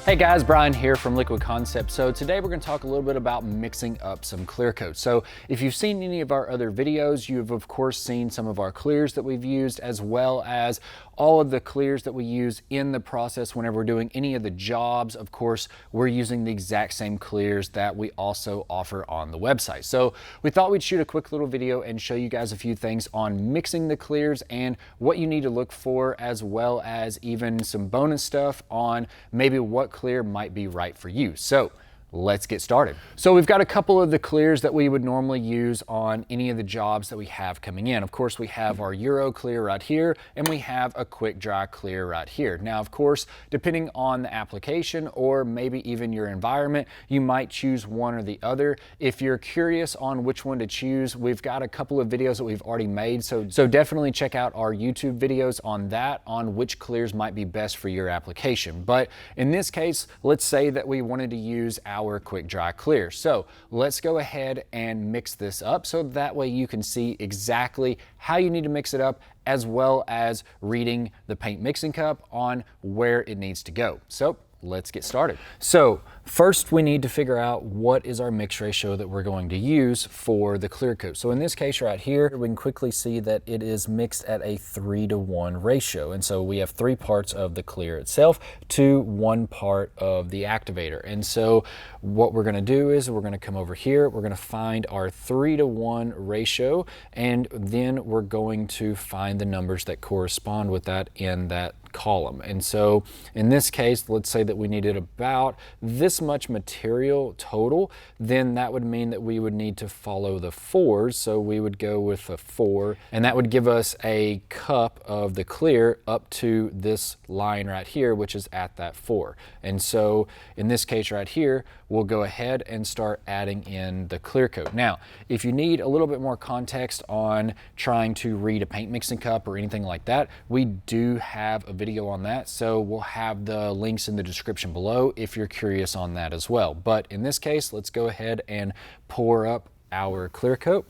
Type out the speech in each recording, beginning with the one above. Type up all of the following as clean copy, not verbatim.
Hey guys, Bryan here from Liquid Concepts. So today we're going to talk a little bit about mixing up some clear coat. So if you've seen any of our other videos, you've of course seen some of our clears that we've used, as well as all of the clears that we use in the process whenever we're doing any of the jobs. Of course, we're using the exact same clears that we also offer on the website. So we thought we'd shoot a quick little video and show you guys a few things on mixing the clears and what you need to look for, as well as even some bonus stuff on maybe what clear might be right for you. So let's get started. So we've got a couple of the clears that we would normally use on any of the jobs that we have coming in. Of course, we have our Euro clear right here, and we have a quick dry clear right here. Now, of course, depending on the application or maybe even your environment, you might choose one or the other. If you're curious on which one to choose, we've got a couple of videos that we've already made. So definitely check out our YouTube videos on that, on which clears might be best for your application. But in this case, let's say that we wanted to use our quick dry clear. So let's go ahead and mix this up so that way you can see exactly how you need to mix it up, as well as reading the paint mixing cup on where it needs to go. So let's get started. So first we need to figure out what is our mix ratio that we're going to use for the clear coat. So in this case right here, we can quickly see that it is mixed at a 3-to-1 ratio. And so we have 3 parts of the clear itself to 1 part of the activator. And so what we're gonna do is we're gonna come over here, we're gonna find our 3-to-1 ratio, and then we're going to find the numbers that correspond with that in that column. And so in this case, let's say that we needed about this much material total, then that would mean that we would need to follow the 4s. So we would go with a 4, and that would give us a cup of the clear up to this line right here, which is at that 4. And so in this case right here, we'll go ahead and start adding in the clear coat. Now, if you need a little bit more context on trying to read a paint mixing cup or anything like that, we do have a video on that. So we'll have the links in the description below if you're curious on that as well. But in this case, let's go ahead and pour up our clear coat.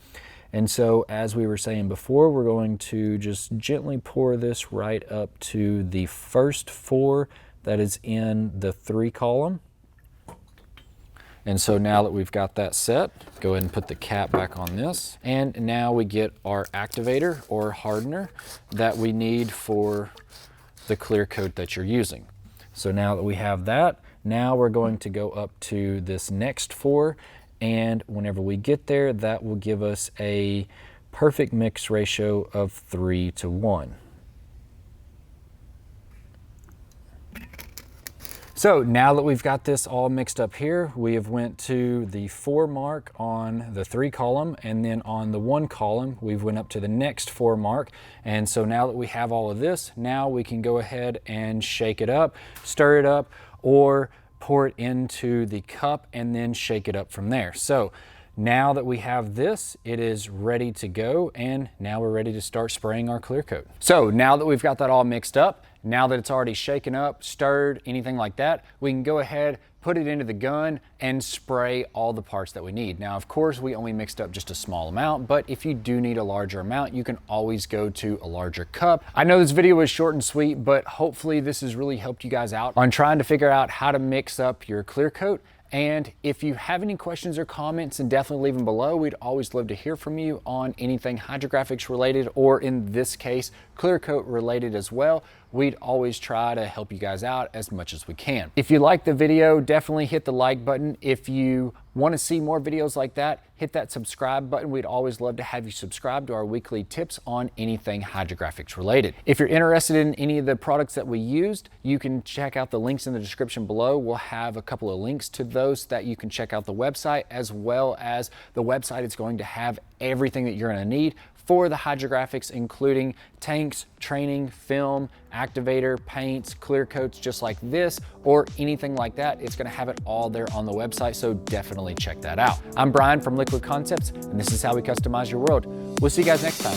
And so as we were saying before, we're going to just gently pour this right up to the first 4 that is in the 3 column. And so now that we've got that set, go ahead and put the cap back on this. And now we get our activator or hardener that we need for the clear coat that you're using. So now that we have that, now we're going to go up to this next 4. And whenever we get there, that will give us a perfect mix ratio of 3-to-1. So now that we've got this all mixed up here, we have went to the 4 mark on the 3 column, and then on the 1 column, we've went up to the next 4 mark. And so now that we have all of this, now we can go ahead and shake it up, stir it up, or pour it into the cup and then shake it up from there. So now that we have this, it is ready to go, and now we're ready to start spraying our clear coat. So now that we've got that all mixed up, now that it's already shaken up, stirred, anything like that, we can go ahead, put it into the gun and spray all the parts that we need. Now, of course, we only mixed up just a small amount, but if you do need a larger amount, you can always go to a larger cup. I know this video was short and sweet, but hopefully this has really helped you guys out on trying to figure out how to mix up your clear coat. And if you have any questions or comments, then definitely leave them below. We'd always love to hear from you on anything hydrographics related, or in this case, clear coat related as well. We'd always try to help you guys out as much as we can. If you like the video, definitely hit the like button. If you want to see more videos like that, hit that subscribe button. We'd always love to have you subscribe to our weekly tips on anything hydrographics related. If you're interested in any of the products that we used, you can check out the links in the description below. We'll have a couple of links to those that you can check out the website, as well as the website is going to have everything that you're going to need for the hydrographics, including tanks, training, film, activator, paints, clear coats, just like this, or anything like that. It's gonna have it all there on the website, so definitely check that out. I'm Bryan from Liquid Concepts, and this is how we customize your world. We'll see you guys next time.